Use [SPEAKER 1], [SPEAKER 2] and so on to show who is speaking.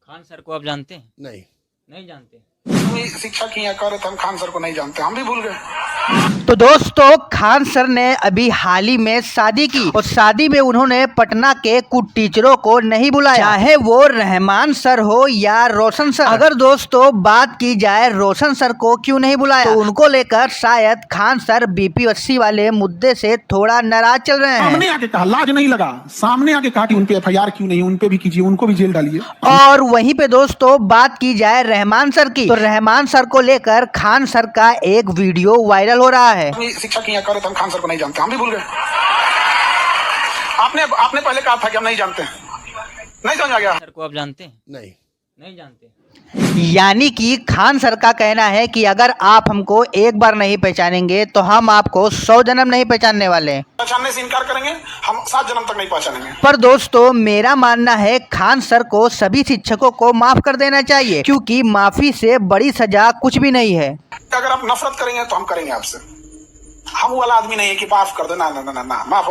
[SPEAKER 1] Khan sir को आप जानते हैं?
[SPEAKER 2] नहीं।
[SPEAKER 1] नहीं जानते।
[SPEAKER 3] शिक्षक ही कर रहे थे, हम खान सर को नहीं जानते, हम भी भूल गए।
[SPEAKER 4] तो दोस्तों खान सर ने अभी हाल ही में शादी की और शादी में उन्होंने पटना के कुछ टीचरों को नहीं बुलाया, चाहे वो रहमान सर हो या रोशन सर। अगर दोस्तों बात की जाए रोशन सर को क्यों नहीं बुलाया, तो उनको लेकर शायद खान सर बीपीएससी वाले मुद्दे से थोड़ा नाराज चल रहे हैं।
[SPEAKER 5] सामने आके कहा, लाज नहीं लगा, सामने आके कहा कि उनपे एफआईआर क्यों नहीं, उनपे भी कीजिए, उनको भी जेल डालिए।
[SPEAKER 4] और वहीं पे दोस्तों बात की जाए रहमान सर की, तो रहमान सर को लेकर खान सर का एक वीडियो वायरल हो रहा है।
[SPEAKER 3] शिक्षक ही कर रहे थे, हम खान सर को नहीं जानते, हम भी भूल गए। आपने पहले कहा था कि हम नहीं जानते, नहीं समझ आ गया।
[SPEAKER 1] सर को आप जानते हैं?
[SPEAKER 2] नहीं।
[SPEAKER 1] नहीं जानते।
[SPEAKER 4] यानी कि खान सर का कहना है कि अगर आप हमको एक बार नहीं पहचानेंगे तो हम आपको 100 जन्म नहीं पहचानने वाले।
[SPEAKER 3] पहचानने से इनकार करेंगे, हम 7 जन्म तक नहीं पहचानेंगे।
[SPEAKER 4] पर दोस्तों मेरा मानना है खान सर को सभी शिक्षकों को माफ कर देना चाहिए, क्योंकि माफी से बड़ी सजा कुछ भी नहीं है।
[SPEAKER 3] अगर आप नफरत करेंगे तो हम करेंगे आपसे। हम वाला आदमी नहीं है कि माफ कर दो, ना ना ना ना, माफ